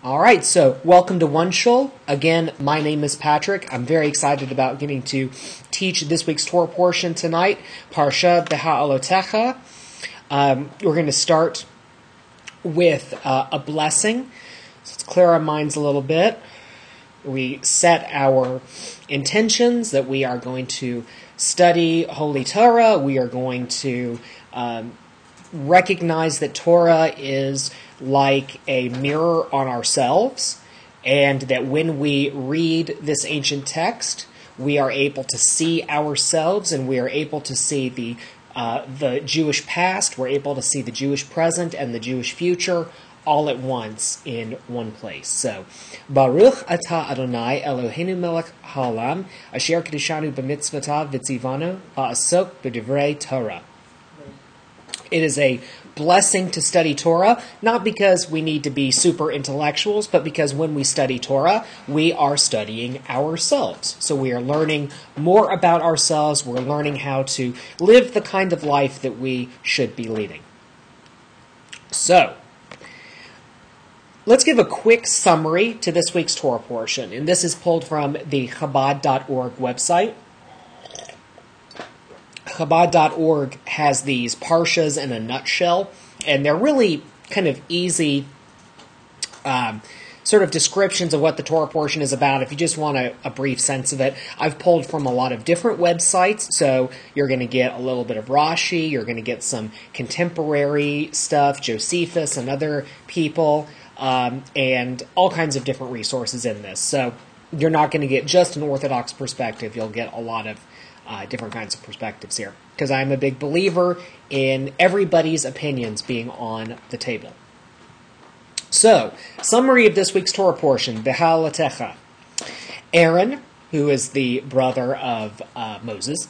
All right, so welcome to OneShul. Again, my name is Patrick. I'm very excited about getting to teach this week's Torah portion tonight, Parshat beha'alotecha. We're going to start with a blessing. So let's clear our minds a little bit. We set our intentions that we are going to study Holy Torah. We are going to recognize that Torah is like a mirror on ourselves, and that when we read this ancient text, we are able to see ourselves, and we are able to see the Jewish past, we're able to see the Jewish present and the Jewish future all at once in one place. So, Baruch atah Adonai Eloheinu melech haolam, asher kedishanu b'mitzvotav v'tzivanu la'asok b'divrei Torah. It is a blessing to study Torah, not because we need to be super intellectuals, but because when we study Torah, we are studying ourselves. So we are learning more about ourselves. We're learning how to live the kind of life that we should be leading. So, let's give a quick summary to this week's Torah portion. And this is pulled from the Chabad.org website. Chabad.org has these parshas in a nutshell, and they're really kind of easy sort of descriptions of what the Torah portion is about if you just want a brief sense of it. I've pulled from a lot of different websites, so you're going to get a little bit of Rashi, you're going to get some contemporary stuff, Josephus and other people, and all kinds of different resources in this. So you're not going to get just an Orthodox perspective, you'll get a lot of different kinds of perspectives here, because I'm a big believer in everybody's opinions being on the table. So, summary of this week's Torah portion, beha'alotecha. Aaron, who is the brother of Moses,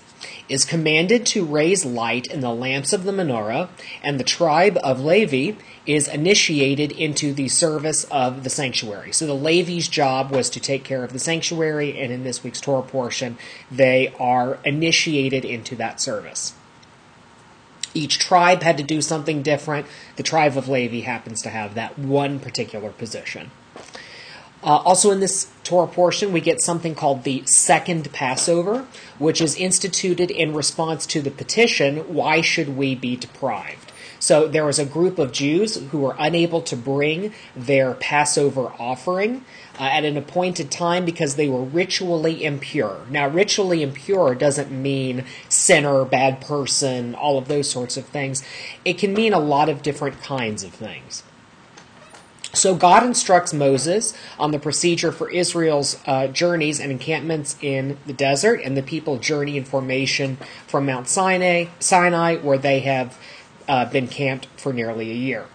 is commanded to raise light in the lamps of the menorah, and the tribe of Levi is initiated into the service of the sanctuary. So the Levi's job was to take care of the sanctuary, and in this week's Torah portion, they are initiated into that service. Each tribe had to do something different. The tribe of Levi happens to have that one particular position. Also in this Torah portion, we get something called the Second Passover, which is instituted in response to the petition, why should we be deprived? So there was a group of Jews who were unable to bring their Passover offering at an appointed time because they were ritually impure. Now, ritually impure doesn't mean sinner, bad person, all of those sorts of things. It can mean a lot of different kinds of things. So God instructs Moses on the procedure for Israel's journeys and encampments in the desert, and the people journey in formation from Mount Sinai, where they have been camped for nearly a year.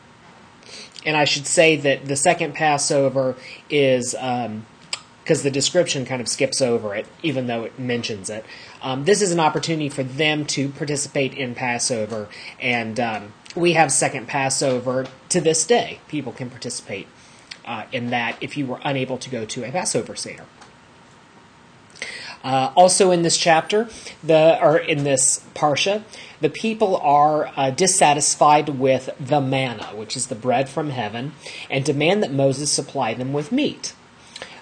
And I should say that the second Passover is, because the description kind of skips over it, even though it mentions it, this is an opportunity for them to participate in Passover, and we have second Passover to this day. People can participate in that if you were unable to go to a Passover Seder. Also in this chapter, in this parsha, the people are dissatisfied with the manna, which is the bread from heaven, and demand that Moses supply them with meat.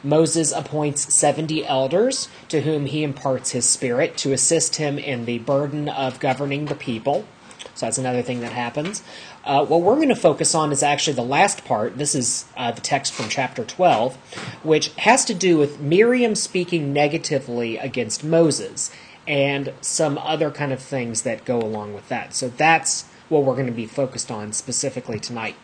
Moses appoints 70 elders to whom he imparts his spirit to assist him in the burden of governing the people. So that's another thing that happens. What we're going to focus on is actually the last part. This is the text from chapter 12, which has to do with Miriam speaking negatively against Moses and some other kind of things that go along with that. So that's what we're going to be focused on specifically tonight.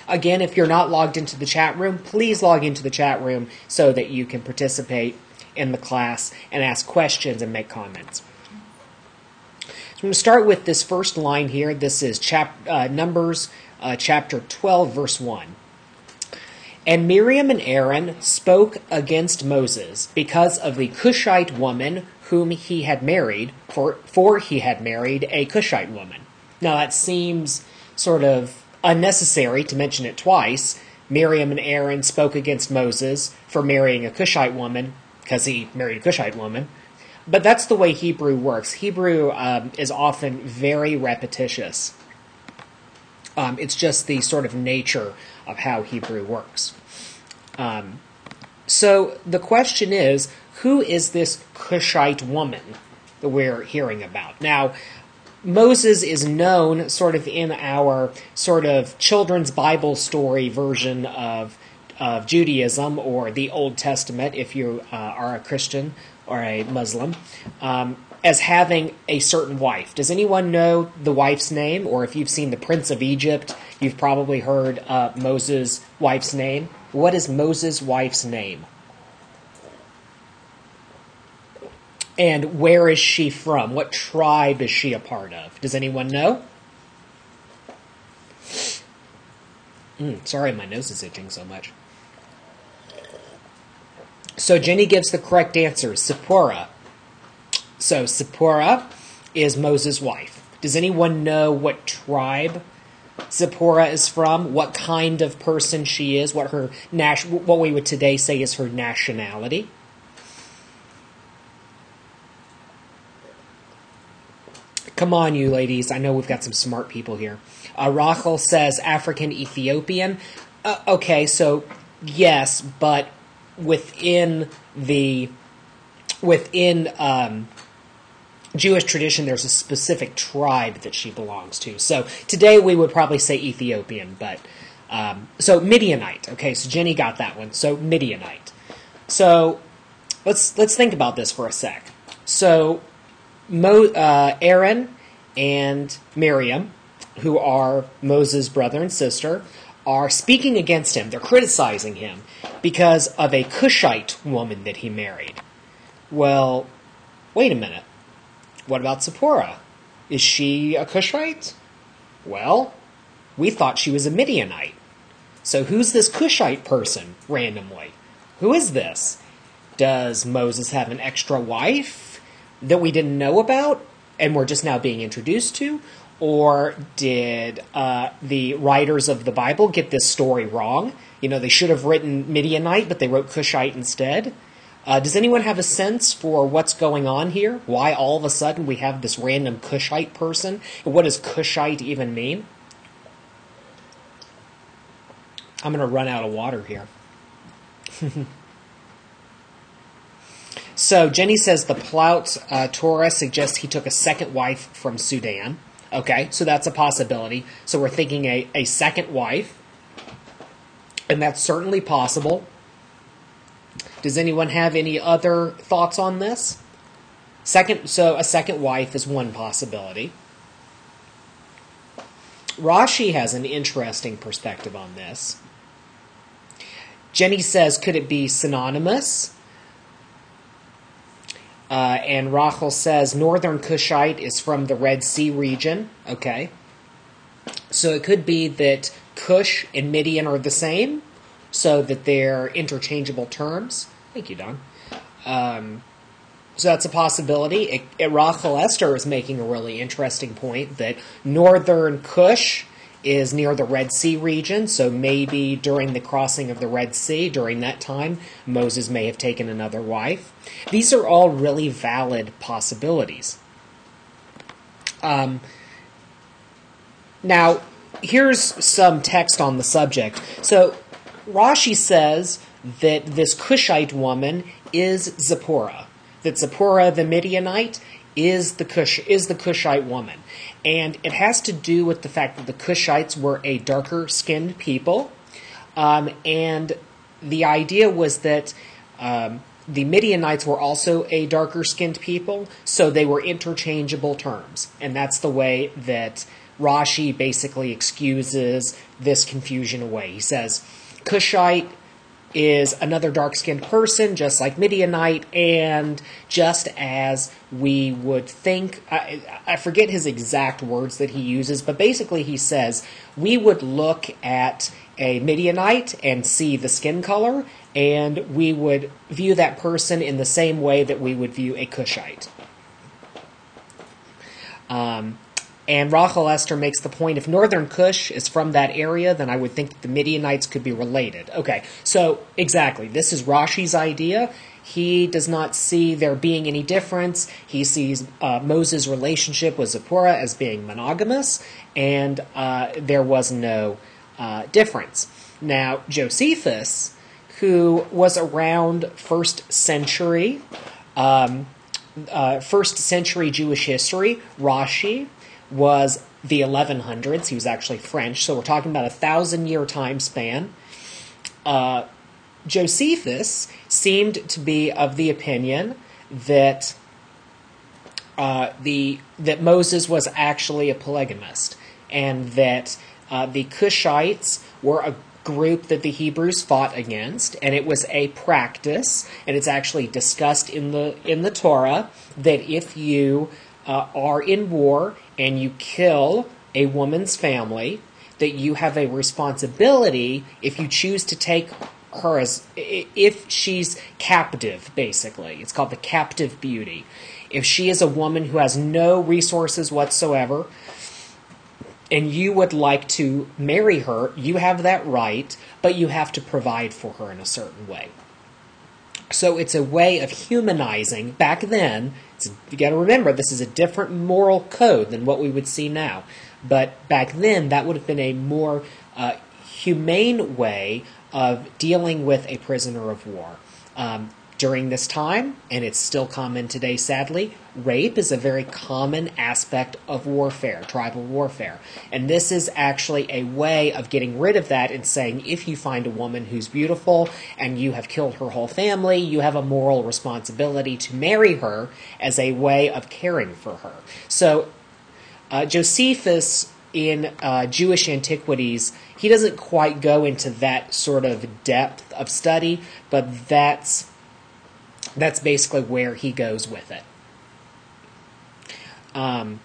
Again, if you're not logged into the chat room, please log into the chat room so that you can participate in the class and ask questions and make comments. I'm going to start with this first line here. This is Numbers chapter 12, verse 1. And Miriam and Aaron spoke against Moses because of the Cushite woman whom he had married, for he had married a Cushite woman. Now that seems sort of unnecessary to mention it twice. Miriam and Aaron spoke against Moses for marrying a Cushite woman because he married a Cushite woman. But that's the way Hebrew works. Hebrew is often very repetitious. It's just the sort of nature of how Hebrew works. So the question is, who is this Cushite woman that we're hearing about? Now, Moses is known sort of in our sort of children's Bible story version of Judaism, or the Old Testament if you are a Christian or a Muslim, as having a certain wife. Does anyone know the wife's name? Or if you've seen The Prince of Egypt, you've probably heard Moses' wife's name. What is Moses' wife's name? And where is she from? What tribe is she a part of? Does anyone know? Sorry, my nose is itching so much. So Jenny gives the correct answer, Zipporah. So Zipporah is Moses' wife. Does anyone know what tribe Zipporah is from? What kind of person she is? What we would today say is her nationality? Come on, you ladies. I know we've got some smart people here. Rachel says African Ethiopian. Okay, so yes, but within Jewish tradition, there's a specific tribe that she belongs to. So today we would probably say Ethiopian, but so Midianite. Okay, so Jenny got that one. So Midianite. So let's think about this for a sec. So Aaron and Miriam, who are Moses' brother and sister, are speaking against him. They're criticizing him because of a Cushite woman that he married. Well, wait a minute. What about Zipporah? Is she a Cushite? Well, we thought she was a Midianite. So who's this Cushite person, randomly? Who is this? Does Moses have an extra wife that we didn't know about and we're just now being introduced to? Or did the writers of the Bible get this story wrong? You know, they should have written Midianite, but they wrote Cushite instead. Does anyone have a sense for what's going on here? Why all of a sudden we have this random Cushite person? And what does Cushite even mean? I'm going to run out of water here. So Jenny says the PunkTorah suggests he took a second wife from Sudan. Okay, so that's a possibility. So we're thinking a second wife, and that's certainly possible. Does anyone have any other thoughts on this? So a second wife is one possibility. Rashi has an interesting perspective on this. Jenny says, could it be synonymous? And Rachel says, Northern Cushite is from the Red Sea region. Okay. So it could be that Cush and Midian are the same, so that they're interchangeable terms. Thank you, Don. So that's a possibility. Rachel Esther is making a really interesting point that Northern Cush is near the Red Sea region, so maybe during the crossing of the Red Sea, during that time, Moses may have taken another wife. These are all really valid possibilities. Now, here's some text on the subject. So, Rashi says that this Cushite woman is Zipporah. That Zipporah the Midianite is the Cushite woman. And it has to do with the fact that the Cushites were a darker-skinned people. And the idea was that the Midianites were also a darker-skinned people, so they were interchangeable terms. And that's the way that Rashi basically excuses this confusion away. He says, Cushite is another dark-skinned person, just like Midianite, and just as we would think, I forget his exact words that he uses, but basically he says, we would look at a Midianite and see the skin color, and we would view that person in the same way that we would view a Cushite. And Rachel Esther makes the point, if Northern Cush is from that area, then I would think that the Midianites could be related. Okay, so exactly, this is Rashi's idea. He does not see there being any difference. He sees Moses' relationship with Zipporah as being monogamous, and there was no difference. Now, Josephus, who was around first century Jewish history. Rashi was the 1100s. He was actually French, so we're talking about a 1,000-year time span. Josephus seemed to be of the opinion that that Moses was actually a polygamist, and that the Cushites were a group that the Hebrews fought against, and it was a practice, and it's actually discussed in the Torah, that if you are in war and you kill a woman's family, that you have a responsibility if you choose to take her as, if she's captive, basically. It's called the captive beauty. If she is a woman who has no resources whatsoever, and you would like to marry her, you have that right, but you have to provide for her in a certain way. So it's a way of humanizing. Back then, you got to remember, this is a different moral code than what we would see now. But back then, that would have been a more humane way of dealing with a prisoner of war. During this time, and it's still common today, sadly, rape is a very common aspect of warfare, tribal warfare. And this is actually a way of getting rid of that and saying, if you find a woman who's beautiful and you have killed her whole family, you have a moral responsibility to marry her as a way of caring for her. So Josephus, in Jewish antiquities, he doesn't quite go into that sort of depth of study, but that's basically where he goes with it. And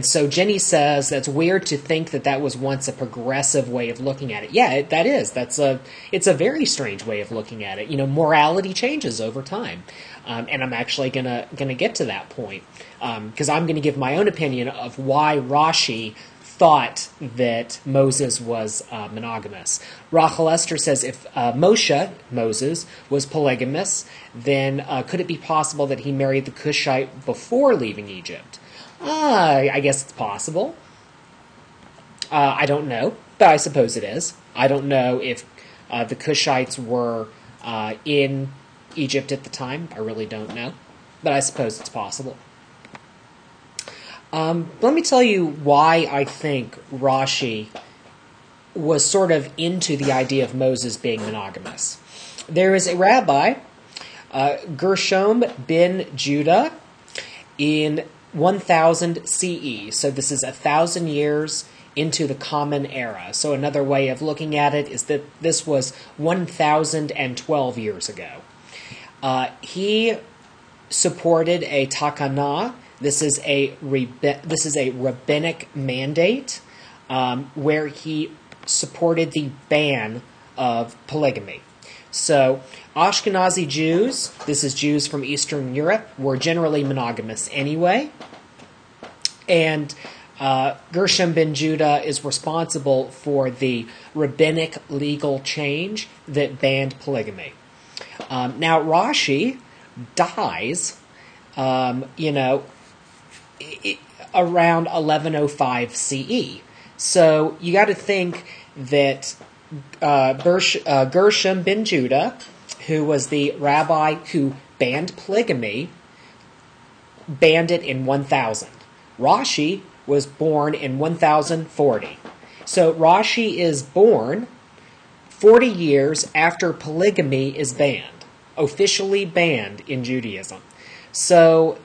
so Jenny says that's weird to think that was once a progressive way of looking at it. Yeah, that is. It's a very strange way of looking at it. You know, morality changes over time. And I'm actually gonna get to that point, because I'm going to give my own opinion of why Rashi thought that Moses was monogamous. Rachel Esther says if Moses, was polygamous, then could it be possible that he married the Cushite before leaving Egypt? I guess it's possible. I don't know, but I suppose it is. I don't know if the Cushites were in Egypt at the time. I really don't know, but I suppose it's possible. Let me tell you why I think Rashi was sort of into the idea of Moses being monogamous. There is a rabbi, Gershom ben Judah, in 1000 CE. So this is 1,000 years into the Common Era. So another way of looking at it is that this was 1,012 years ago. He supported a takana. This is a rabbinic mandate where he supported the ban of polygamy. So Ashkenazi Jews, this is Jews from Eastern Europe, were generally monogamous anyway. And Gershom ben Judah is responsible for the rabbinic legal change that banned polygamy. Now Rashi dies, around 1105 CE. So you got to think that Gershom ben Judah, who was the rabbi who banned polygamy, banned it in 1000. Rashi was born in 1040. So Rashi is born 40 years after polygamy is banned, officially banned in Judaism. So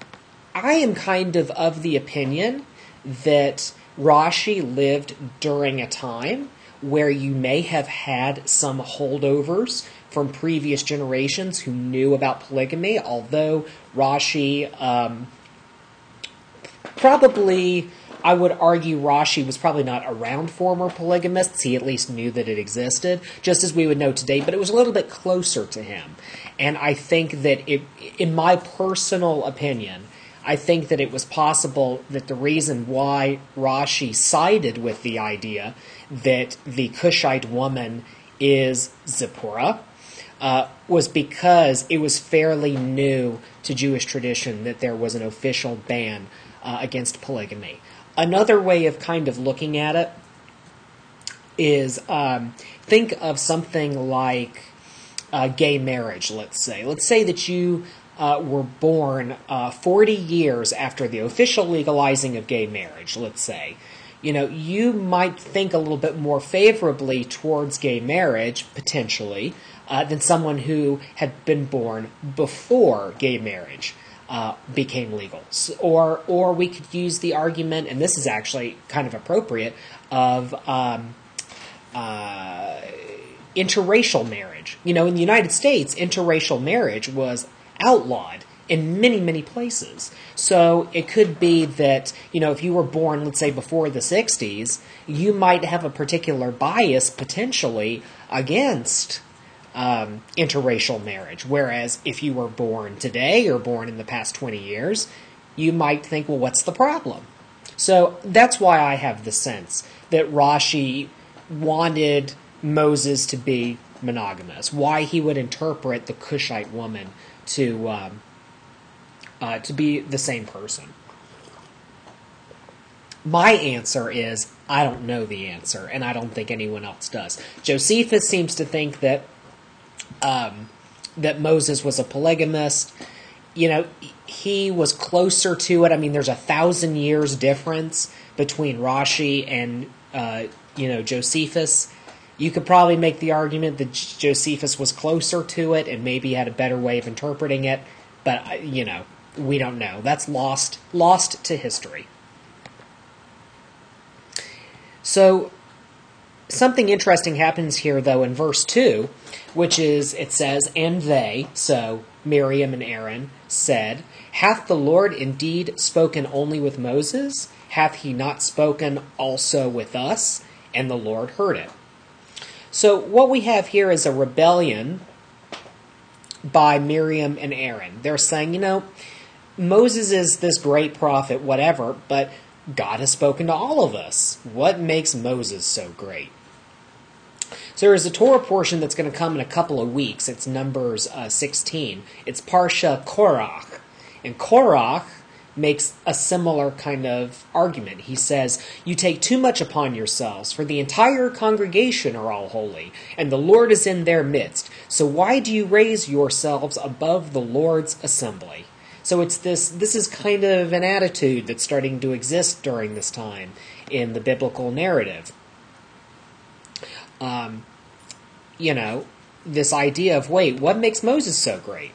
I am kind of the opinion that Rashi lived during a time where you may have had some holdovers from previous generations who knew about polygamy, although Rashi probably, I would argue Rashi was probably not around former polygamists. He at least knew that it existed, just as we would know today, but it was a little bit closer to him. And I think that, in my personal opinion, I think that it was possible that the reason why Rashi sided with the idea that the Cushite woman is Zipporah was because it was fairly new to Jewish tradition that there was an official ban against polygamy. Another way of kind of looking at it is think of something like gay marriage, let's say. Let's say that you were born 40 years after the official legalizing of gay marriage, let's say. You might think a little bit more favorably towards gay marriage, potentially, than someone who had been born before gay marriage became legal. Or we could use the argument, and this is actually kind of appropriate, of interracial marriage. In the United States, interracial marriage was outlawed in many, many places. So it could be that, if you were born, let's say, before the 60s, you might have a particular bias, potentially, against interracial marriage. Whereas if you were born today or born in the past 20 years, you might think, well, what's the problem? So that's why I have the sense that Rashi wanted Moses to be monogamous, why he would interpret the Cushite woman to be the same person. My answer is, I don't know the answer, and I don't think anyone else does. Josephus seems to think that that Moses was a polygamist. He was closer to it. I mean, there's 1,000 years difference between Rashi and Josephus. You could probably make the argument that Josephus was closer to it and maybe had a better way of interpreting it, but we don't know. That's lost to history. So something interesting happens here, though, in verse 2, which is, it says, "And they," so Miriam and Aaron, "said, Hath the Lord indeed spoken only with Moses? Hath he not spoken also with us? And the Lord heard it." So what we have here is a rebellion by Miriam and Aaron. They're saying, Moses is this great prophet, whatever, but God has spoken to all of us. What makes Moses so great? So there's a Torah portion that's going to come in a couple of weeks. It's Numbers 16. It's Parshat Korach. And Korach makes a similar kind of argument. He says, "You take too much upon yourselves, for the entire congregation are all holy, and the Lord is in their midst. So why do you raise yourselves above the Lord's assembly?" So this is kind of an attitude that's starting to exist during this time in the biblical narrative. This idea of, wait, what makes Moses so great?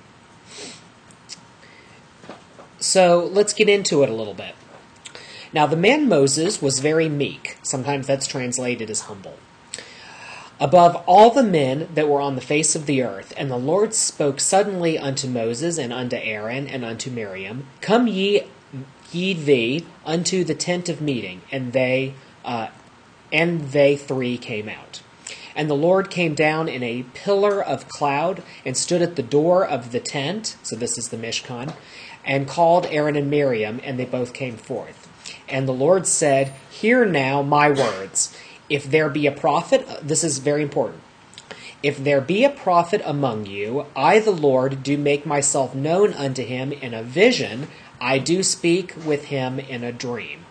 So let's get into it a little bit. Now, the man Moses was very meek. Sometimes that's translated as humble. Above all the men that were on the face of the earth, and the Lord spoke suddenly unto Moses and unto Aaron and unto Miriam, "Come ye thee unto the tent of meeting," and they three came out. And the Lord came down in a pillar of cloud and stood at the door of the tent, so this is the Mishkan, and called Aaron and Miriam, and they both came forth. And the Lord said, "Hear now my words. If there be a prophet," this is very important, "if there be a prophet among you, I the Lord do make myself known unto him in a vision, I do speak with him in a dream."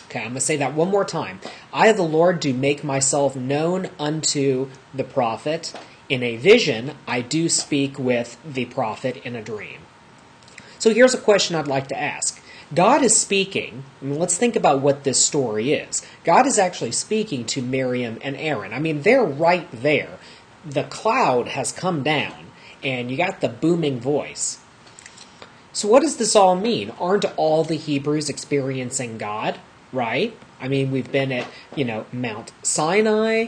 Okay, I'm going to say that one more time. "I the Lord do make myself known unto the prophet in a vision, I do speak with the prophet in a dream." So here's a question I'd like to ask. God is speaking. Let's think about what this story is. God is actually speaking to Miriam and Aaron. I mean, they're right there. The cloud has come down, and you got the booming voice. So what does this all mean? Aren't all the Hebrews experiencing God, right? I mean, we've been at, Mount Sinai.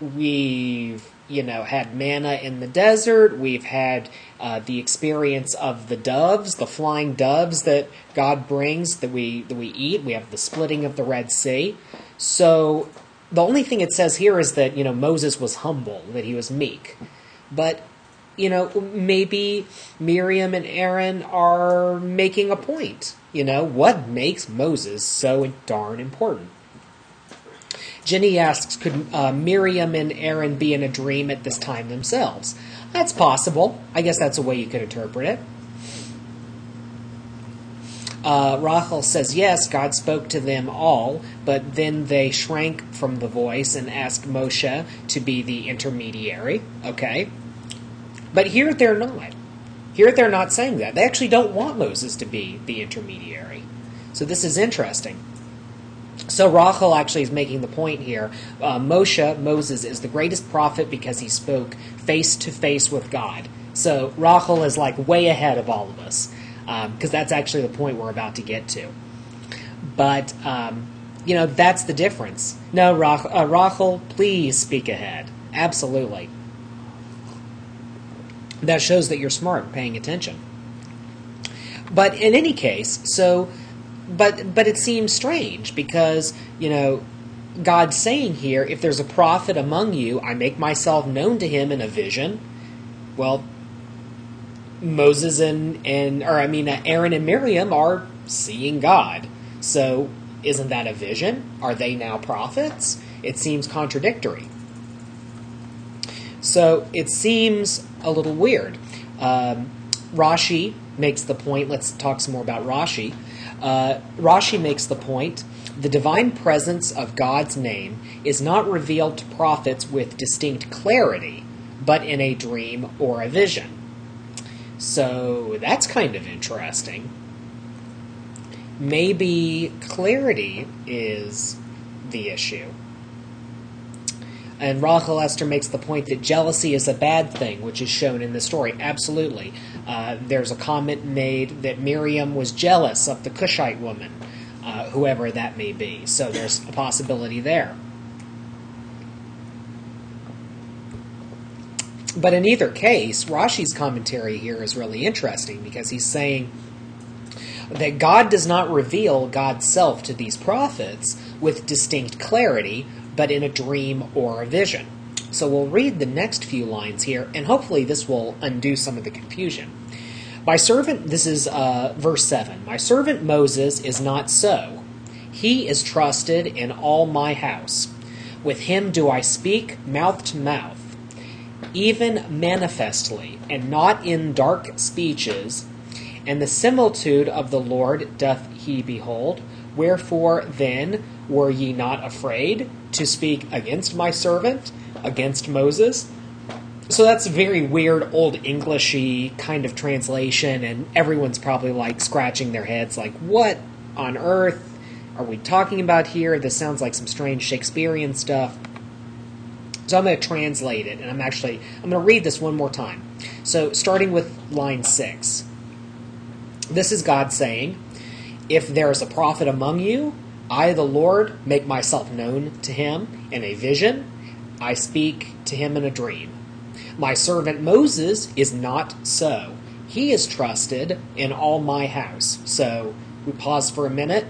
We've, had manna in the desert. We've had the experience of the doves, the flying doves that God brings that we eat. We have the splitting of the Red Sea. So the only thing it says here is that, Moses was humble, that he was meek. But, maybe Miriam and Aaron are making a point. What makes Moses so darn important? Jenny asks, could Miriam and Aaron be in a dream at this time themselves? That's possible. I guess that's a way you could interpret it. Rachel says, yes, God spoke to them all, but then they shrank from the voice and asked Moshe to be the intermediary. Okay? But here they're not. Here they're not saying that. They actually don't want Moses to be the intermediary. So this is interesting. So Rachel actually is making the point here. Moses, is the greatest prophet because he spoke face to face with God. So Rachel is like way ahead of all of us, because that's actually the point we're about to get to. But, that's the difference. No, Rachel, please speak ahead. Absolutely. That shows that you're smart and paying attention. But in any case, But it seems strange because, God's saying here, if there's a prophet among you, I make myself known to him in a vision. Well, Moses Aaron and Miriam are seeing God. So isn't that a vision? Are they now prophets? It seems contradictory. So it seems a little weird. Rashi makes the point, let's talk some more about Rashi. Rashi makes the point, the divine presence of God's name is not revealed to prophets with distinct clarity, but in a dream or a vision. So that's kind of interesting. Maybe clarity is the issue. And Rachel Esther makes the point that jealousy is a bad thing, which is shown in the story. Absolutely. There's a comment made that Miriam was jealous of the Cushite woman, whoever that may be. So there's a possibility there. But in either case, Rashi's commentary here is really interesting because he's saying that God does not reveal God's self to these prophets with distinct clarity, but in a dream or a vision. So we'll read the next few lines here, and hopefully this will undo some of the confusion. My servant, this is verse 7, my servant Moses is not so. He is trusted in all my house. With him do I speak mouth to mouth, even manifestly, and not in dark speeches. And the similitude of the Lord doth he behold. Wherefore then were ye not afraid to speak against my servant, against Moses? So that's a very weird old Englishy kind of translation, and everyone's probably like scratching their heads like, what on earth are we talking about here? This sounds like some strange Shakespearean stuff. So I'm going to translate it, and I'm going to read this one more time. So starting with line 6. This is God saying, if there is a prophet among you, I, the Lord, make myself known to him in a vision. I speak to him in a dream. My servant Moses is not so. He is trusted in all my house. So we pause for a minute.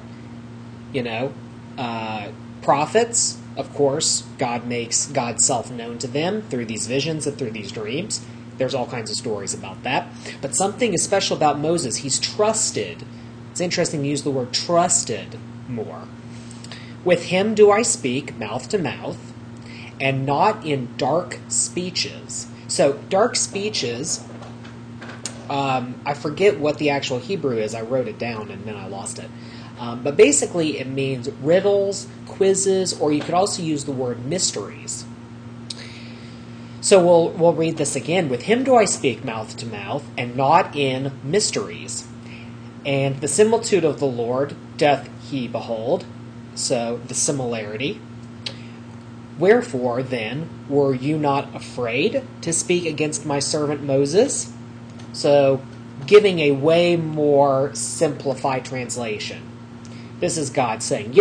Prophets, of course, God makes God's self known to them through these visions and through these dreams. There's all kinds of stories about that. But something is special about Moses. He's trusted. It's interesting to use the word trusted more. With him do I speak mouth to mouth, and not in dark speeches. So dark speeches, I forget what the actual Hebrew is. I wrote it down and then I lost it. But basically it means riddles, quizzes, or you could also use the word mysteries. So we'll read this again. With him do I speak mouth to mouth, and not in mysteries. And the similitude of the Lord doth he behold. So the similarity. Wherefore, then, were you not afraid to speak against my servant Moses? So, giving a way more simplified translation. This is God saying,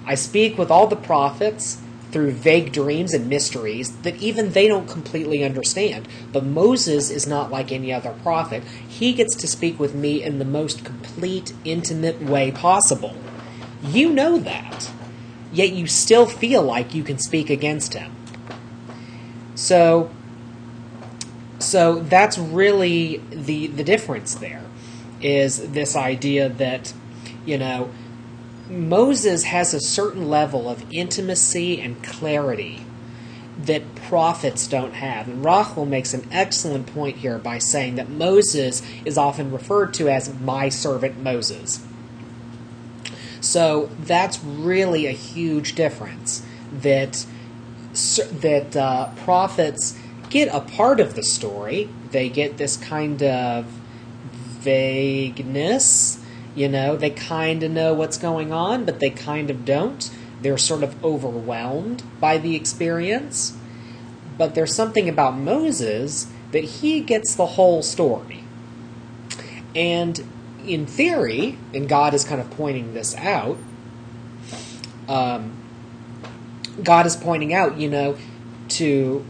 I speak with all the prophets through vague dreams and mysteries that even they don't completely understand. But Moses is not like any other prophet. He gets to speak with me in the most complete, intimate way possible. You know that. Yet you still feel like you can speak against him. So that's really the difference there, is this idea that, Moses has a certain level of intimacy and clarity that prophets don't have. And Rachel makes an excellent point here by saying that Moses is often referred to as my servant Moses. So that's really a huge difference, that prophets get a part of the story. They get this kind of vagueness, they kind of know what's going on, but they kind of don't. They're sort of overwhelmed by the experience. But there's something about Moses that he gets the whole story. And in theory, and God is kind of pointing this out, God is pointing out, to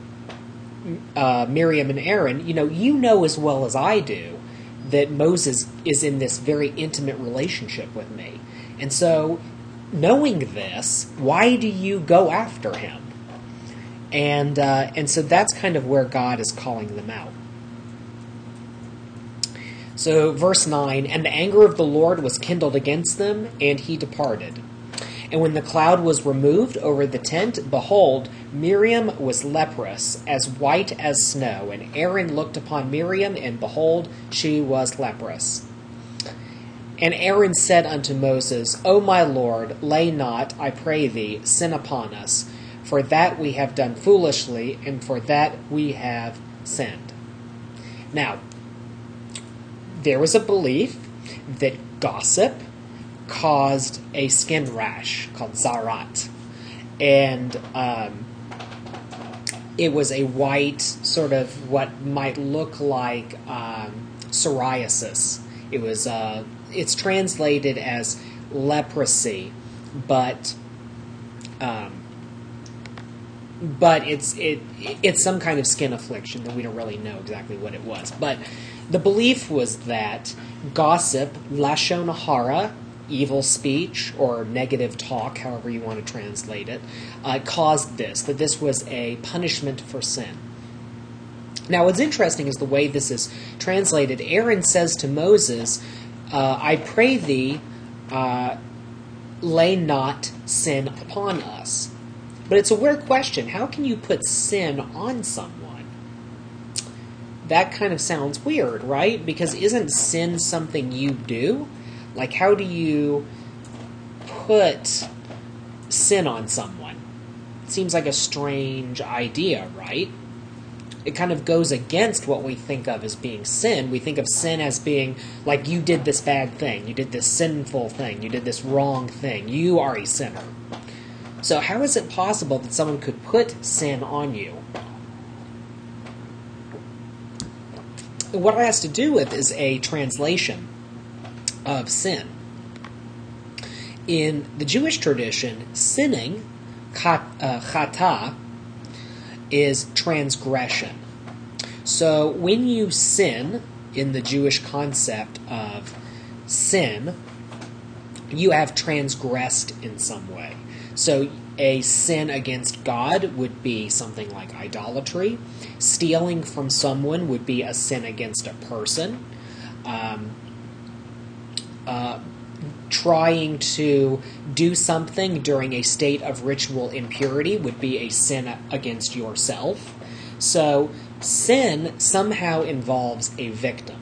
Miriam and Aaron, you know as well as I do that Moses is in this very intimate relationship with me. And so, knowing this, why do you go after him? And so that's kind of where God is calling them out. So, verse 9, and the anger of the Lord was kindled against them, and he departed. And when the cloud was removed over the tent, behold, Miriam was leprous, as white as snow. And Aaron looked upon Miriam, and behold, she was leprous. And Aaron said unto Moses, O my Lord, lay not, I pray thee, sin upon us, for that we have done foolishly, and for that we have sinned. Now, there was a belief that gossip caused a skin rash called zarat. And it was a white, sort of what might look like psoriasis. It was it's translated as leprosy, but it's some kind of skin affliction that we don't really know exactly what it was. But the belief was that gossip, lashon hara, evil speech or negative talk, however you want to translate it, caused this, that this was a punishment for sin. Now, what's interesting is the way this is translated. Aaron says to Moses, I pray thee, lay not sin upon us. But it's a weird question. How can you put sin on someone? That kind of sounds weird, right? Because isn't sin something you do? Like, how do you put sin on someone? It seems like a strange idea, right? It kind of goes against what we think of as being sin. We think of sin as being like, you did this bad thing, you did this sinful thing, you did this wrong thing, you are a sinner. So how is it possible that someone could put sin on you? What it has to do with is a translation of sin. In the Jewish tradition, sinning, chata, is transgression. So when you sin, in the Jewish concept of sin, you have transgressed in some way. So a sin against God would be something like idolatry. Stealing from someone would be a sin against a person. Trying to do something during a state of ritual impurity would be a sin against yourself. So sin somehow involves a victim.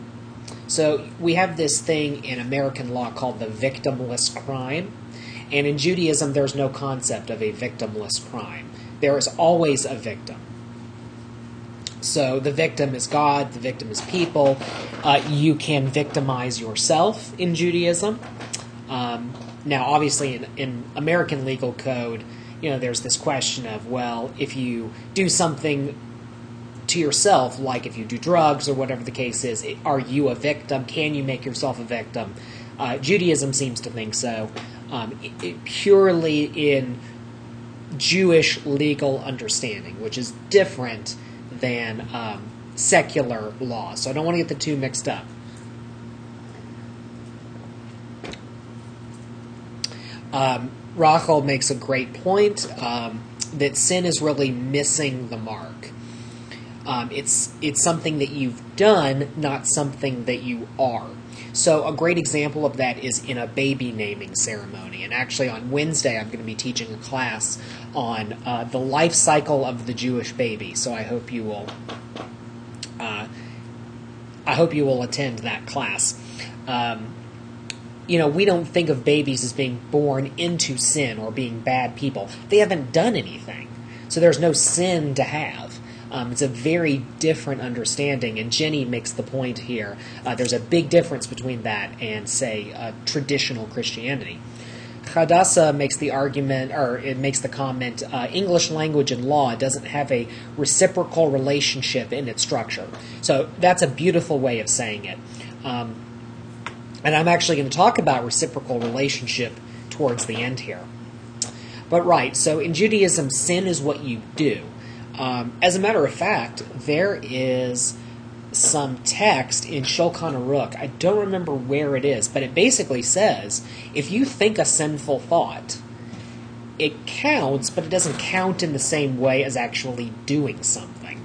So we have this thing in American law called the victimless crime. And in Judaism, there's no concept of a victimless crime. There is always a victim. So the victim is God, the victim is people. You can victimize yourself in Judaism. Now, obviously, in American legal code, there's this question of, well, if you do something to yourself, like if you do drugs or whatever the case is, are you a victim? Can you make yourself a victim? Judaism seems to think so. Purely in Jewish legal understanding, which is different than secular law. So I don't want to get the two mixed up. Rachel makes a great point that sin is really missing the mark. It's something that you've done, not something that you are. So a great example of that is in a baby naming ceremony. And actually on Wednesday I'm going to be teaching a class on the life cycle of the Jewish baby. So I hope you will attend that class. we don't think of babies as being born into sin or being bad people. They haven't done anything. So there's no sin to have. It's a very different understanding, and Jenny makes the point here. There's a big difference between that and, say, traditional Christianity. Hadassah makes the argument, or it makes the comment, English language and law doesn't have a reciprocal relationship in its structure. So that's a beautiful way of saying it. And I'm actually going to talk about reciprocal relationship towards the end here. But right, so in Judaism, sin is what you do. As a matter of fact, there is some text in Shulchan Aruch. I don't remember where it is, but it basically says, if you think a sinful thought, it counts, but it doesn't count in the same way as actually doing something.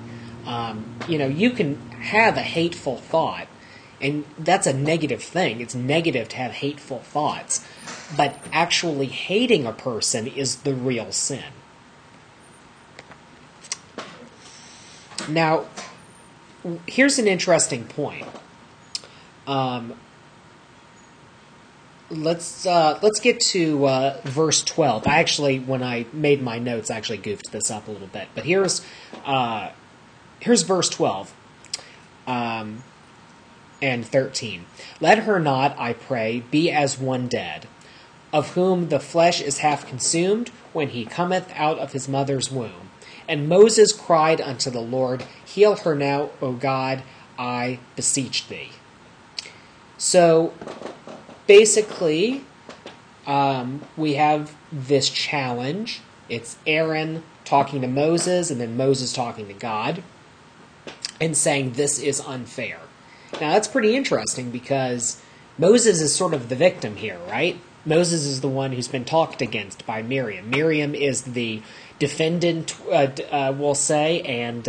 You can have a hateful thought, and that's a negative thing. It's negative to have hateful thoughts. But actually hating a person is the real sin. Now, here's an interesting point. Let's get to verse 12. I actually, when I made my notes, I actually goofed this up a little bit. But here's verse 12. And 13. Let her not, I pray, be as one dead, of whom the flesh is half consumed when he cometh out of his mother's womb. And Moses cried unto the Lord, heal her now, O God, I beseech thee. So, basically, we have this challenge. It's Aaron talking to Moses, and then Moses talking to God, and saying this is unfair. Now, that's pretty interesting because Moses is sort of the victim here, right? Moses is the one who's been talked against by Miriam. Miriam is the defendant, we'll say, and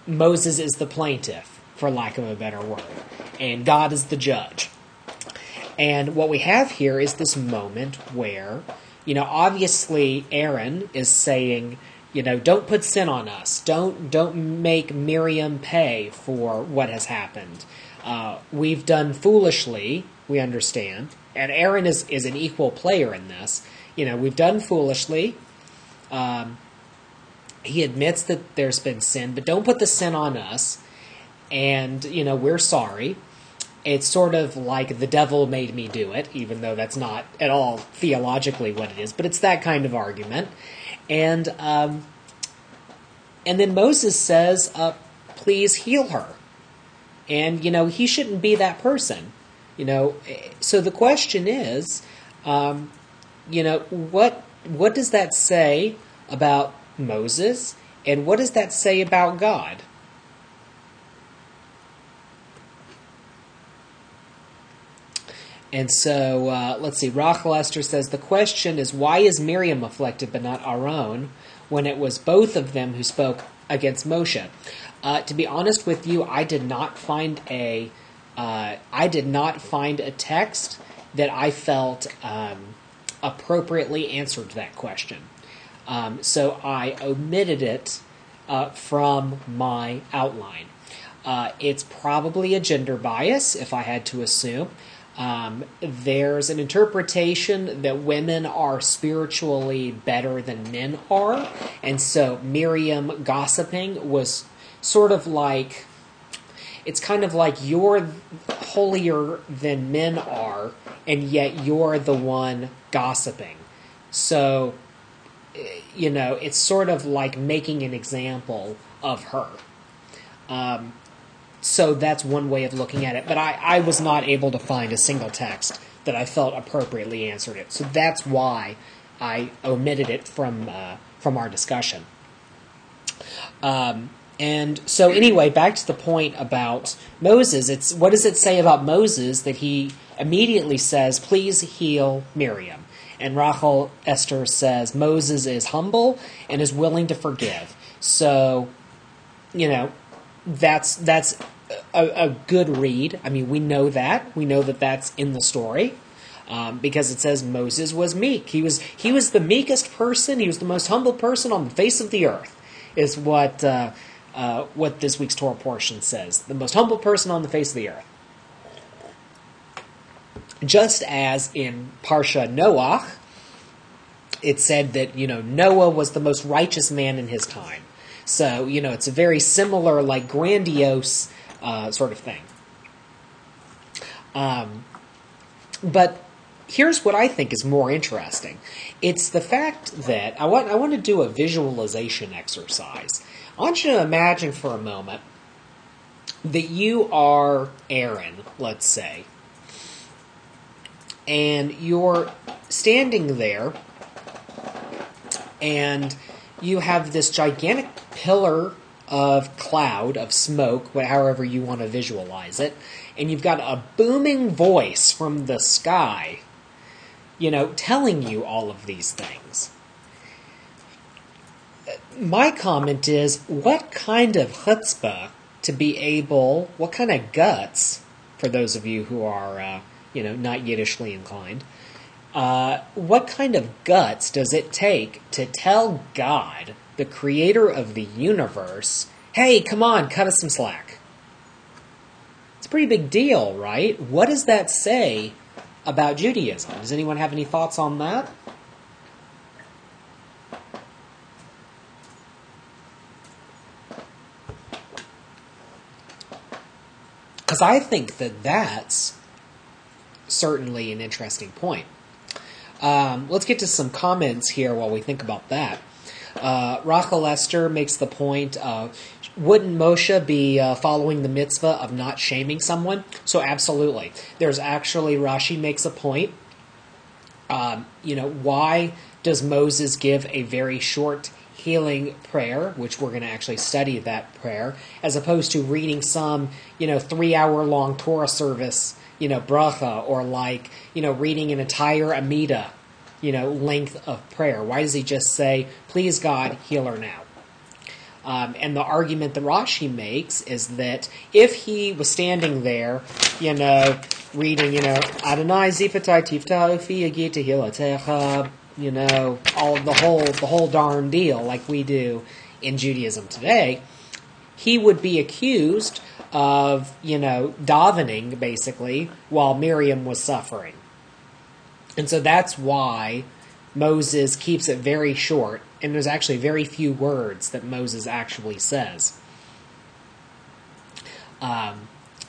Moses is the plaintiff, for lack of a better word. And God is the judge. And what we have here is this moment where, obviously Aaron is saying, don't put sin on us. Don't make Miriam pay for what has happened. We've done foolishly, we understand. And Aaron is an equal player in this. We've done foolishly. He admits that there's been sin, but don't put the sin on us. And, we're sorry. It's sort of like the devil made me do it, even though that's not at all theologically what it is. But it's that kind of argument. And then Moses says, please heal her. And, he shouldn't be that person. So the question is, what does that say about Moses? And what does that say about God? And so, let's see, Rachel Esther says, the question is, why is Miriam afflicted but not Aaron, when it was both of them who spoke against Moshe? To be honest with you, I did not find a text that I felt appropriately answered that question. So I omitted it from my outline. It's probably a gender bias, if I had to assume. There's an interpretation that women are spiritually better than men are, and so Miriam gossiping was sort of like, it's kind of like you're holier than men are, and yet you're the one gossiping. So, it's sort of like making an example of her. So that's one way of looking at it. But I was not able to find a single text that I felt appropriately answered it. So that's why I omitted it from our discussion. And so anyway, back to the point about Moses. What does it say about Moses that he immediately says, please heal Miriam? And Rachel Esther says Moses is humble and is willing to forgive. So, that's a good read. I mean, we know that. We know that that's in the story because it says Moses was meek. He was the meekest person. He was the most humble person on the face of the earth, is what this week's Torah portion says. The most humble person on the face of the earth. Just as in Parshat Noah, it said that, Noah was the most righteous man in his time. So, it's a very similar, like, grandiose sort of thing. But here's what I think is more interesting. It's the fact that I want to do a visualization exercise. I want you to imagine for a moment that you are Aaron, let's say, and you're standing there, and you have this gigantic pillar of cloud, of smoke, however you want to visualize it, and you've got a booming voice from the sky, telling you all of these things. My comment is, what kind of chutzpah to be able, what kind of guts, for those of you who are, not Yiddishly inclined, what kind of guts does it take to tell God, the creator of the universe, hey, come on, cut us some slack? It's a pretty big deal, right? What does that say about Judaism? Does anyone have any thoughts on that? Because I think that that's certainly an interesting point. Let's get to some comments here while we think about that. Rachel Esther makes the point, wouldn't Moshe be following the mitzvah of not shaming someone? So absolutely. There's actually, Rashi makes a point. Why does Moses give a very short healing prayer, which we're going to actually study that prayer, as opposed to reading some, 3-hour-long Torah service, bracha, or reading an entire Amida, length of prayer? Why does he just say, please God, heal her now? And the argument that Rashi makes is that if he was standing there, reading, Adonai zifatai tifta ufi yagi beha'alotecha, the whole darn deal, like we do in Judaism today, he would be accused of, davening, basically, while Miriam was suffering. And so that's why Moses keeps it very short, and there's actually very few words that Moses actually says.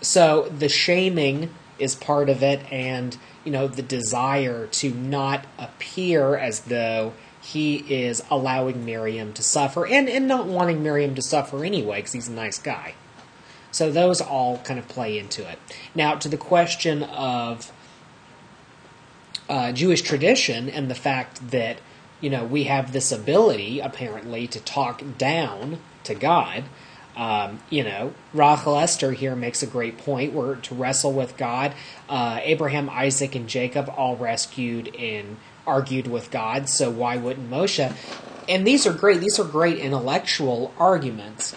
So the shaming is part of it, and the desire to not appear as though he is allowing Miriam to suffer, and not wanting Miriam to suffer anyway, because he's a nice guy. So those all kind of play into it. Now, to the question of Jewish tradition and the fact that, we have this ability, apparently, to talk down to God. Rachel Esther here makes a great point. We're to wrestle with God. Abraham, Isaac, and Jacob all rescued and argued with God, so why wouldn't Moshe? And these are great. These are great intellectual arguments.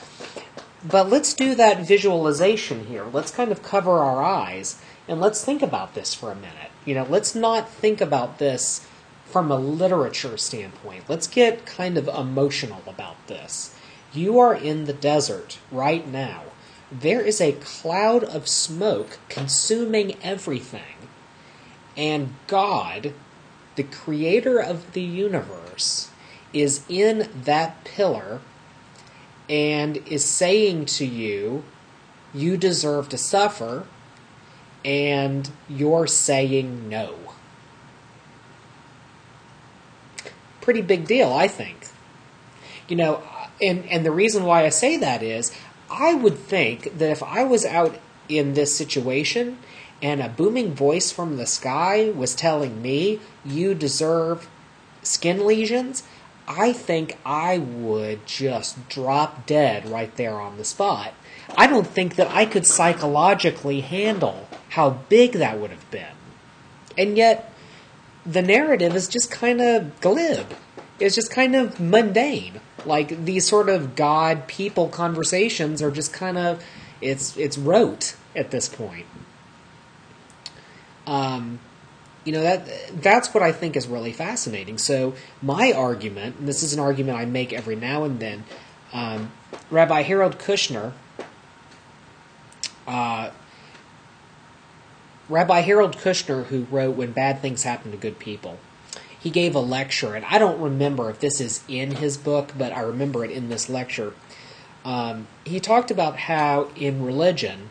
But let's do that visualization here. Let's kind of cover our eyes, and let's think about this for a minute. Let's not think about this from a literature standpoint. Let's get kind of emotional about this. You are in the desert right now. There is a cloud of smoke consuming everything. And God, the creator of the universe, is in that pillar and is saying to you, you deserve to suffer, and you're saying no. Pretty big deal, I think. And the reason why I say that is, I would think that if I was out in this situation and a booming voice from the sky was telling me, you deserve skin lesions, I think I would just drop dead right there on the spot. I don't think that I could psychologically handle how big that would have been. And yet, the narrative is just kind of glib. It's just kind of mundane. Like, these sort of God-people conversations are just kind of, it's rote at this point. That's what I think is really fascinating. So my argument, and this is an argument I make every now and then, Rabbi Harold Kushner Rabbi Harold Kushner, who wrote When Bad Things Happen to Good People, he gave a lecture, and I don't remember if this is in his book, but I remember it in this lecture. He talked about how in religion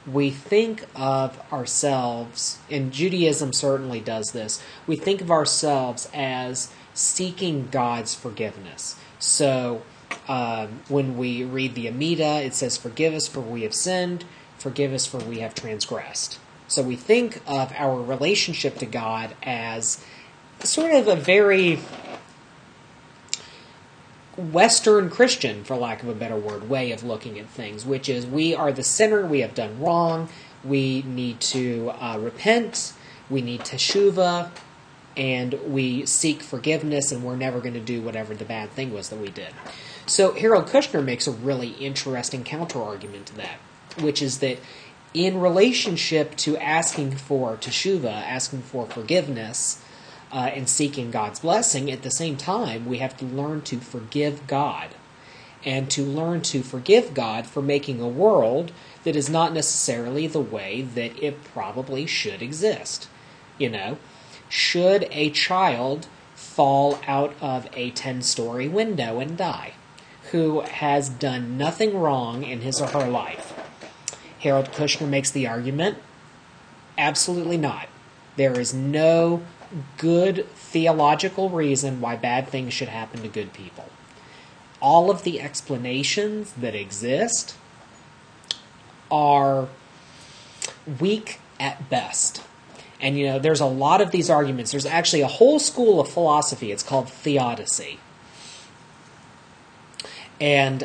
we think of ourselves, and Judaism certainly does this, we think of ourselves as seeking God's forgiveness. So when we read the Amida, it says, "Forgive us for we have sinned, forgive us for we have transgressed." So we think of our relationship to God as sort of a very Western Christian, for lack of a better word, way of looking at things, which is we are the sinner, we have done wrong, we need to repent, we need teshuvah, and we seek forgiveness, and we're never going to do whatever the bad thing was that we did. So Harold Kushner makes a really interesting counter-argument to that, which is that in relationship to asking for teshuvah, asking for forgiveness, and seeking God's blessing, at the same time, we have to learn to forgive God. And to learn to forgive God for making a world that is not necessarily the way that it probably should exist. You know, should a child fall out of a 10-story window and die, who has done nothing wrong in his or her life? Harold Kushner makes the argument, absolutely not. There is no good theological reason why bad things should happen to good people. All of the explanations that exist are weak at best. And, you know, there's a lot of these arguments. There's actually a whole school of philosophy. It's called theodicy. And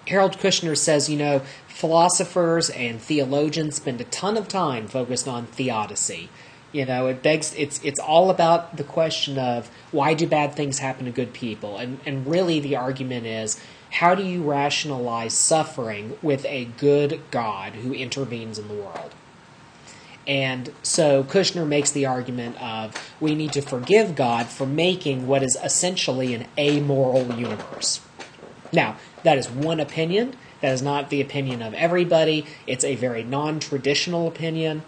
Harold Kushner says, you know, philosophers and theologians spend a ton of time focused on theodicy. You know, it's all about the question of why do bad things happen to good people? And really the argument is, how do you rationalize suffering with a good God who intervenes in the world? And so Kushner makes the argument of we need to forgive God for making what is essentially an amoral universe. Now, that is one opinion. That is not the opinion of everybody. It's a very non-traditional opinion.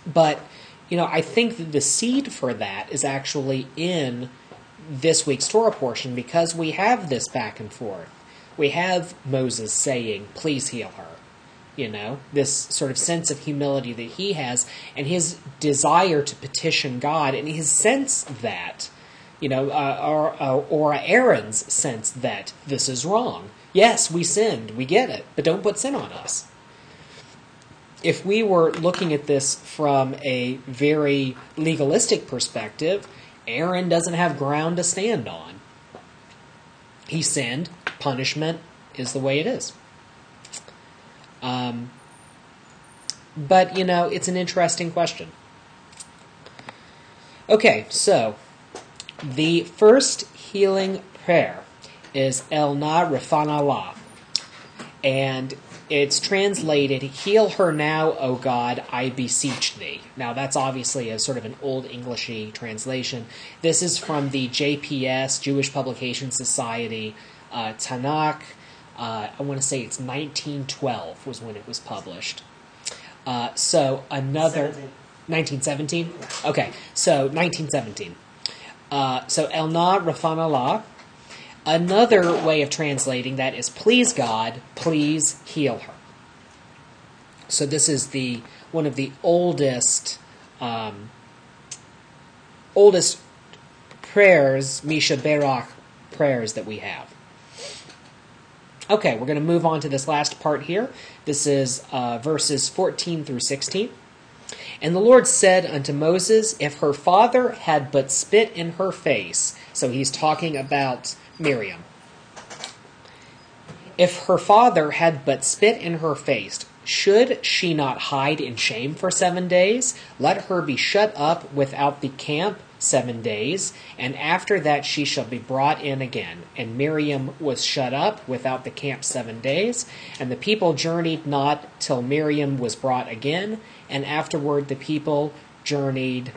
But, you know, I think that the seed for that is actually in this week's Torah portion, because we have this back and forth. We have Moses saying, please heal her. You know, this sort of sense of humility that he has, and his desire to petition God, and his sense that, you know, or Aaron's sense that this is wrong. Yes, we sinned, we get it, but don't put sin on us. If we were looking at this from a very legalistic perspective, Aaron doesn't have ground to stand on. He sinned. Punishment is the way it is. But, you know, it's an interesting question. Okay, so the first healing prayer is El Na Rafana La. And it's translated, heal her now, O God, I beseech thee. Now, that's obviously a sort of an old Englishy translation. This is from the JPS, Jewish Publication Society, Tanakh. I want to say it's 1912 was when it was published. So another... 1917? Okay, so 1917. So El Na Rafana La. Another way of translating that is, please God, please heal her. So this is one of the oldest prayers, Misha Berach prayers that we have. Okay, we're going to move on to this last part here. This is verses 14 through 16. And the Lord said unto Moses, if her father had but spit in her face, so he's talking about Miriam. If her father had but spit in her face, should she not hide in shame for 7 days? Let her be shut up without the camp 7 days, and after that she shall be brought in again. And Miriam was shut up without the camp 7 days, and the people journeyed not till Miriam was brought again, and afterward the people journeyed,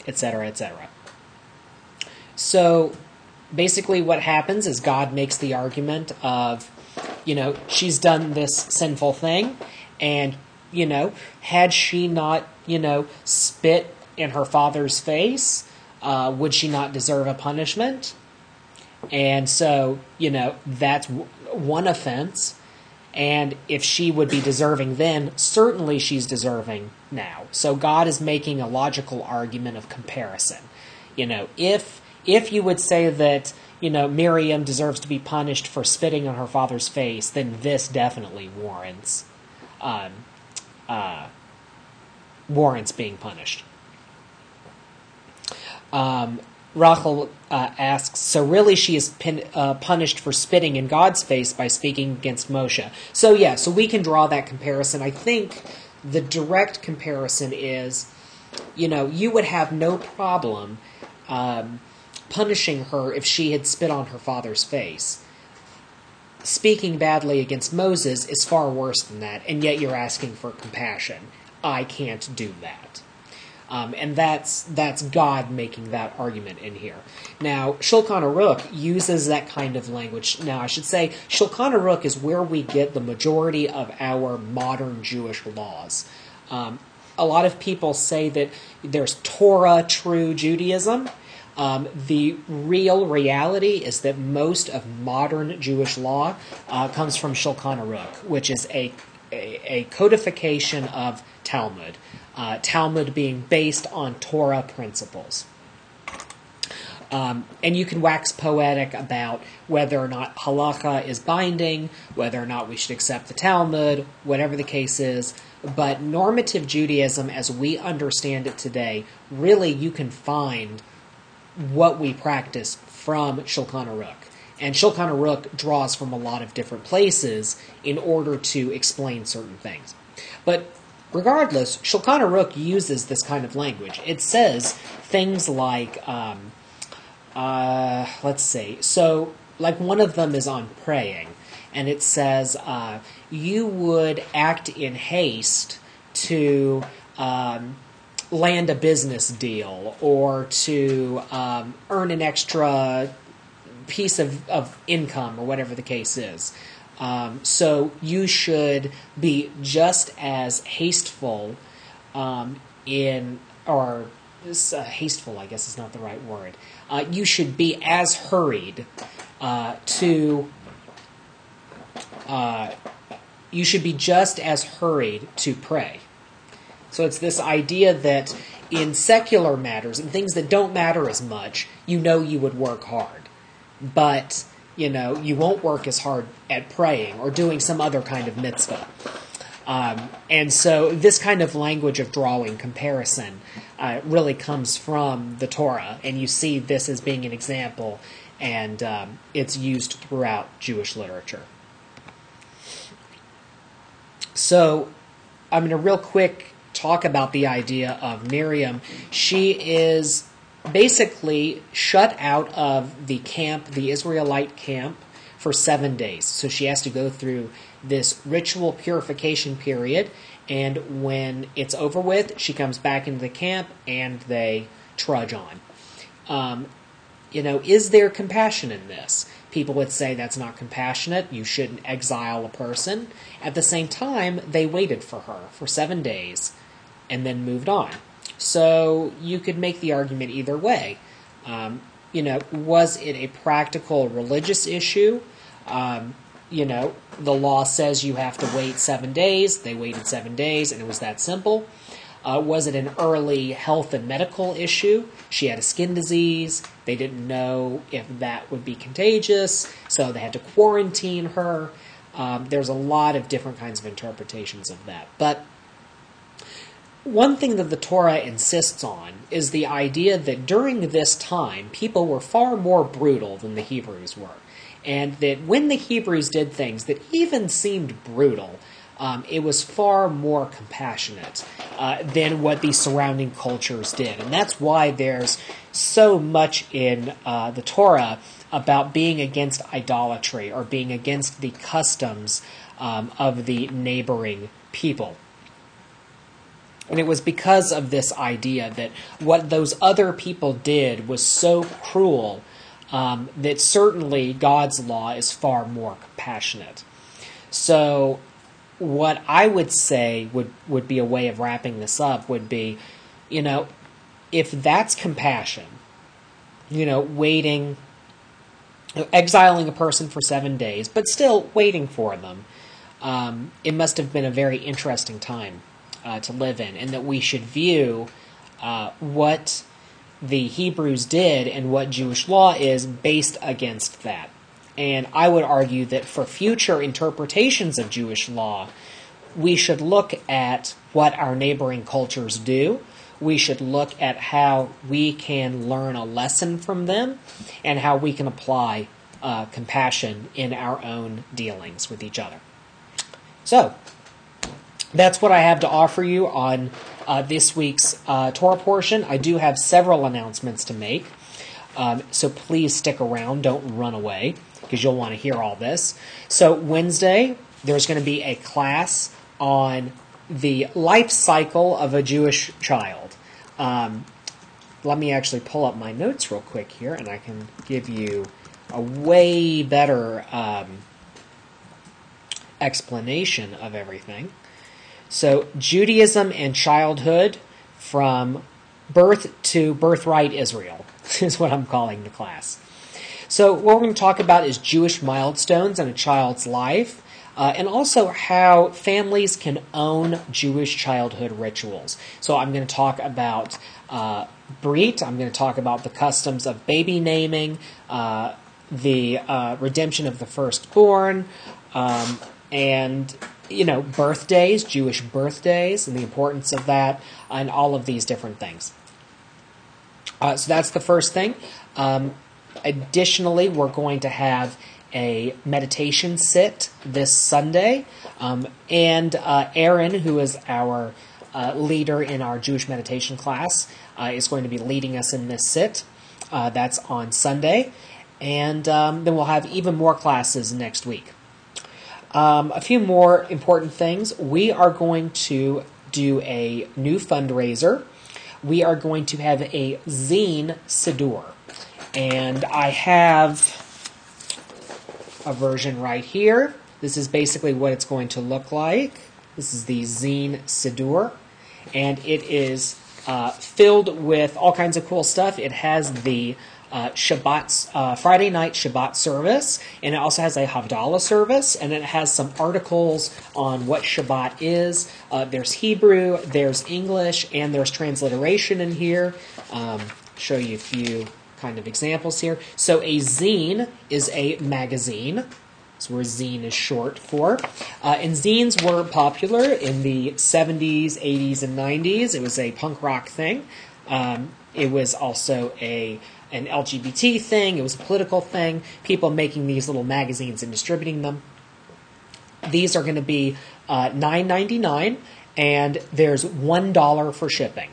etc., etc. So basically what happens is God makes the argument of, you know, she's done this sinful thing, And, had she not, spit in her father's face, would she not deserve a punishment? And so, that's one offense. And if she would be deserving then, certainly she's deserving now. So God is making a logical argument of comparison. If you would say that, Miriam deserves to be punished for spitting on her father's face, then this definitely warrants being punished. Rachel asks, so really she is punished for spitting in God's face by speaking against Moshe. So we can draw that comparison. I think the direct comparison is, you would have no problem punishing her if she had spit on her father's face. Speaking badly against Moses is far worse than that, and yet you're asking for compassion. I can't do that. And that's God making that argument in here. Now, Shulchan Aruch uses that kind of language. Now, I should say, Shulchan Aruch is where we get the majority of our modern Jewish laws. A lot of people say that there's Torah true Judaism. The real reality is that most of modern Jewish law comes from Shulchan Aruch, which is a codification of Talmud. Talmud being based on Torah principles. And you can wax poetic about whether or not halacha is binding, whether or not we should accept the Talmud, whatever the case is. But normative Judaism, as we understand it today, really you can find what we practice from Shulchan Aruch. And Shulchan Aruch draws from a lot of different places in order to explain certain things. But regardless, Shulchan Aruch uses this kind of language. It says things like, let's see, so like one of them is on praying, and it says, you would act in haste to land a business deal or to earn an extra piece of income or whatever the case is. So you should be just as hasteful hasteful, I guess is not the right word. You should be as hurried you should be just as hurried to pray. So it's this idea that in secular matters and things that don't matter as much, you would work hard. But, you won't work as hard at praying or doing some other kind of mitzvah. And so this kind of language of drawing comparison really comes from the Torah. And you see this as being an example, and it's used throughout Jewish literature. So I'm going to real quick talk about the idea of Miriam. She is basically shut out of the camp, the Israelite camp, for 7 days. So she has to go through this ritual purification period, and when it's over with, she comes back into the camp and they trudge on. Is there compassion in this? People would say that's not compassionate. You shouldn't exile a person. At the same time, they waited for her for 7 days and then moved on. So you could make the argument either way. Was it a practical religious issue? The law says you have to wait 7 days. They waited 7 days, and it was that simple. Was it an early health and medical issue? She had a skin disease. They didn't know if that would be contagious, so they had to quarantine her. There's a lot of different kinds of interpretations of that. But one thing that the Torah insists on is the idea that during this time, people were far more brutal than the Hebrews were. And that when the Hebrews did things that even seemed brutal, it was far more compassionate than what the surrounding cultures did. And that's why there's so much in the Torah about being against idolatry or being against the customs of the neighboring people. And it was because of this idea that what those other people did was so cruel that certainly God's law is far more compassionate. So, what I would say would be a way of wrapping this up would be, if that's compassion, waiting, exiling a person for 7 days, but still waiting for them, it must have been a very interesting time to live in, and that we should view what the Hebrews did and what Jewish law is based against that. And I would argue that for future interpretations of Jewish law, we should look at what our neighboring cultures do. We should look at how we can learn a lesson from them and how we can apply compassion in our own dealings with each other. So, that's what I have to offer you on this week's Torah portion. I do have several announcements to make, so please stick around. Don't run away, because you'll want to hear all this. So Wednesday, there's going to be a class on the life cycle of a Jewish child. Let me actually pull up my notes real quick here, and I can give you a way better explanation of everything. So, Judaism and childhood from birth to birthright Israel is what I'm calling the class. So, what we're going to talk about is Jewish milestones in a child's life, and also how families can own Jewish childhood rituals. So, I'm going to talk about Brit, I'm going to talk about the customs of baby naming, the redemption of the firstborn, and birthdays, Jewish birthdays, and the importance of that, and all of these different things. So that's the first thing. Additionally, we're going to have a meditation sit this Sunday, and Aaron, who is our leader in our Jewish meditation class, is going to be leading us in this sit. That's on Sunday, and then we'll have even more classes next week. A few more important things. We are going to do a new fundraiser. We are going to have a zine siddur. And I have a version right here. This is basically what it's going to look like. This is the zine siddur. And it is filled with all kinds of cool stuff. It has the Shabbat, Friday night Shabbat service, and it also has a Havdalah service, and it has some articles on what Shabbat is. There's Hebrew, there's English, and there's transliteration in here. Show you a few kind of examples here. So a zine is a magazine. That's where zine is short for. And zines were popular in the 70s, 80s, and 90s. It was a punk rock thing. It was also an LGBT thing. It was a political thing. People making these little magazines and distributing them. These are going to be $9.99, and there's $1 for shipping.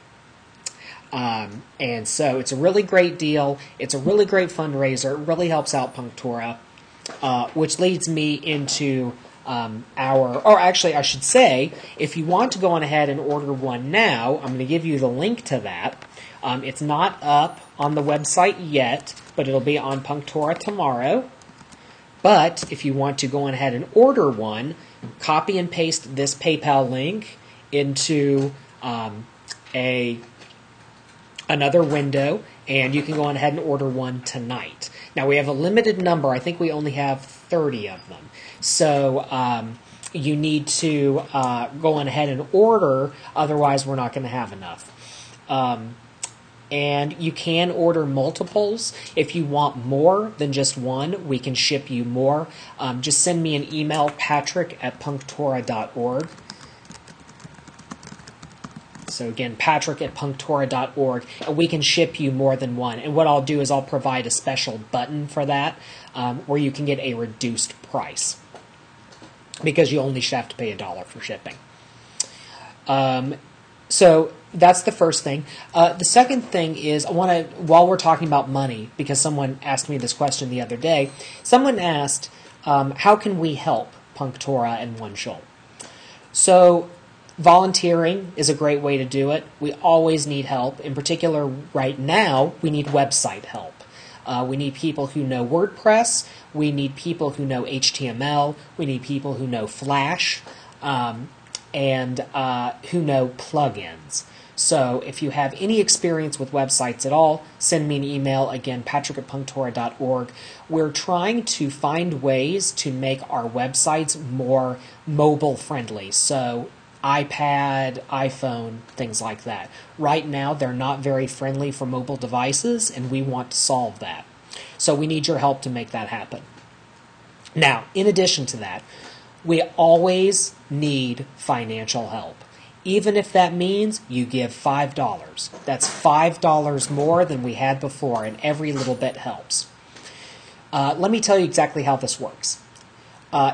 And so it's a really great deal. It's a really great fundraiser. It really helps out PunkTorah, which leads me into actually I should say, if you want to go on ahead and order one now, I'm going to give you the link to that. It's not up on the website yet, but it'll be on PunkTorah tomorrow. But if you want to go on ahead and order one, copy and paste this PayPal link into another window, and you can go on ahead and order one tonight. Now, we have a limited number. I think we only have 30 of them. So you need to go on ahead and order, otherwise we're not going to have enough. And you can order multiples. If you want more than just one, we can ship you more. Just send me an email, patrick@punktorah.org. So again, patrick@punktorah.org, and we can ship you more than one. And what I'll do is I'll provide a special button for that, where you can get a reduced price, because you only have to pay $1 for shipping. So that's the first thing. The second thing is, while we're talking about money, because someone asked me this question the other day, someone asked, how can we help PunkTorah and OneShul? So volunteering is a great way to do it. We always need help. In particular, right now, we need website help. We need people who know WordPress. We need people who know HTML. We need people who know Flash. and who know plugins. So if you have any experience with websites at all, send me an email. Again, patrick@punktorah.org. We're trying to find ways to make our websites more mobile friendly. So iPad, iPhone, things like that. Right now, they're not very friendly for mobile devices, and we want to solve that. So we need your help to make that happen. Now, in addition to that, we always need financial help. Even if that means you give $5. That's $5 more than we had before, and every little bit helps. Let me tell you exactly how this works.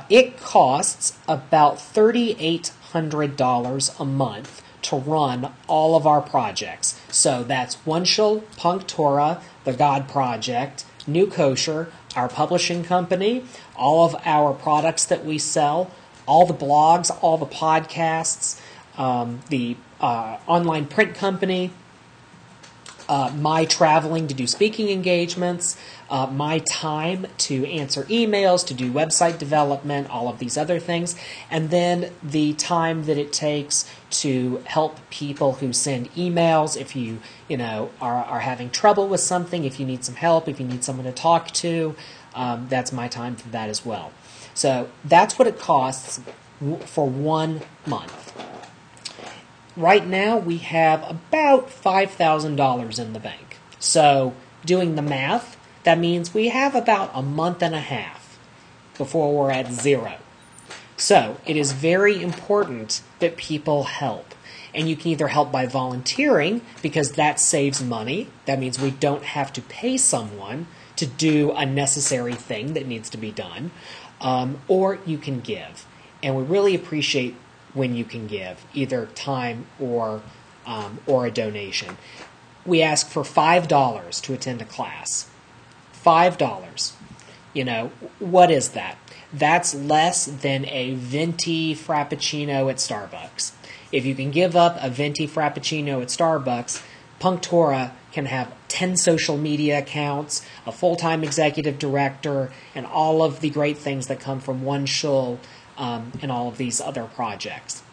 It costs about $3,800 a month to run all of our projects. So that's OneShul, PunkTorah, The God Project, New Kosher, our publishing company, all of our products that we sell, all the blogs, all the podcasts, the online print company, my traveling to do speaking engagements, my time to answer emails, to do website development, all of these other things, and then the time that it takes to help people who send emails. If you are having trouble with something, if you need some help, if you need someone to talk to, that's my time for that as well. So that's what it costs for 1 month. Right now, we have about $5,000 in the bank. So, doing the math, that means we have about a month and a half before we're at zero. So, it is very important that people help. And you can either help by volunteering, because that saves money. That means we don't have to pay someone to do a necessary thing that needs to be done. Or you can give. And we really appreciate when you can give, either time or a donation. We ask for $5 to attend a class. $5. What is that? That's less than a venti frappuccino at Starbucks. If you can give up a venti frappuccino at Starbucks, PunkTorah can have 10 social media accounts, a full-time executive director, and all of the great things that come from OneShul, and all of these other projects.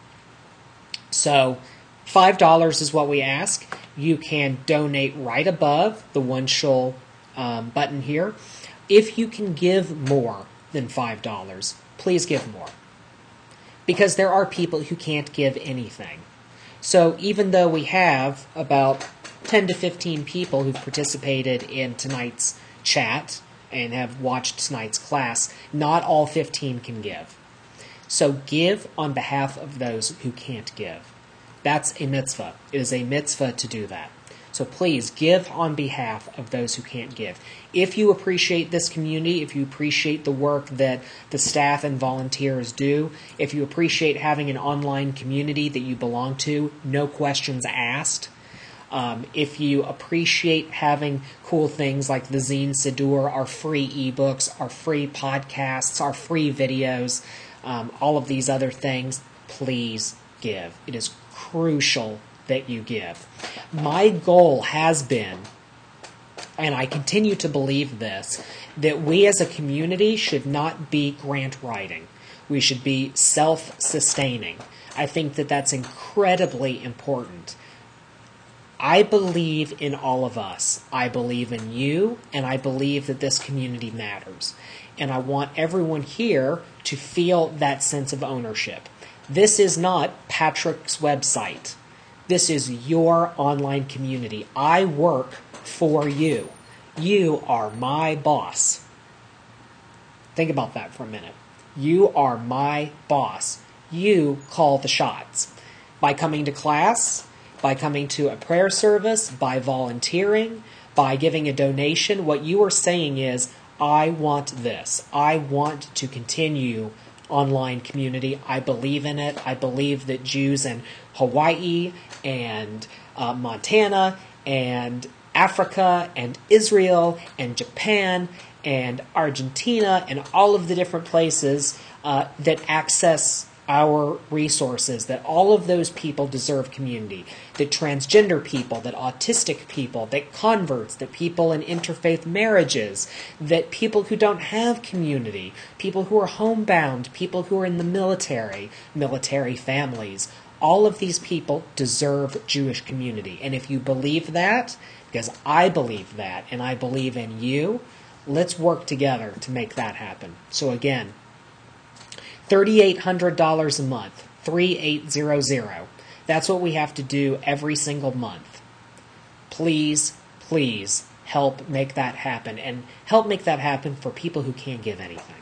So $5 is what we ask. You can donate right above the OneShul button here. If you can give more than $5, please give more. Because there are people who can't give anything. So even though we have about 10 to 15 people who've participated in tonight's chat and have watched tonight's class, not all 15 can give. So give on behalf of those who can't give. That's a mitzvah. It is a mitzvah to do that. So please give on behalf of those who can't give. If you appreciate this community, if you appreciate the work that the staff and volunteers do, if you appreciate having an online community that you belong to, no questions asked, if you appreciate having cool things like the Zine Siddur, our free ebooks, our free podcasts, our free videos, all of these other things, please give. It is crucial that you give. My goal has been, and I continue to believe this, that we as a community should not be grant writing. We should be self-sustaining. I think that that's incredibly important. I believe in all of us. I believe in you, and I believe that this community matters. And I want everyone here to feel that sense of ownership. This is not Patrick's website. This is your online community. I work for you. You are my boss. Think about that for a minute. You are my boss. You call the shots. By coming to class, by coming to a prayer service, by volunteering, by giving a donation, what you are saying is, I want this. I want to continue online community. I believe in it. I believe that Jews in Hawaii and Montana and Africa and Israel and Japan and Argentina and all of the different places that access our resources, that all of those people deserve community, that transgender people, that autistic people, that converts, that people in interfaith marriages, that people who don't have community, people who are homebound, people who are in the military families, all of these people deserve Jewish community. And if you believe that, because I believe that, and I believe in you, let's work together to make that happen. So again, $3,800 a month, 3800. That's what we have to do every single month. Please, please help make that happen, and help make that happen for people who can't give anything,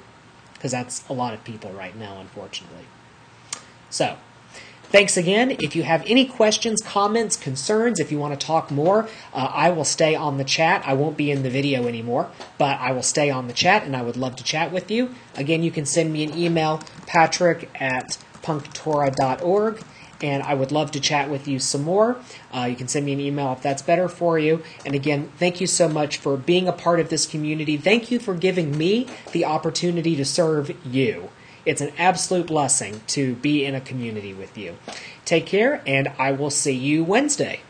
because that's a lot of people right now, unfortunately. So, thanks again. If you have any questions, comments, concerns, if you want to talk more, I will stay on the chat. I won't be in the video anymore, but I will stay on the chat, and I would love to chat with you. Again, you can send me an email, patrick@punktorah.org, and I would love to chat with you some more. You can send me an email if that's better for you. And again, thank you so much for being a part of this community. Thank you for giving me the opportunity to serve you. It's an absolute blessing to be in a community with you. Take care, and I will see you Wednesday.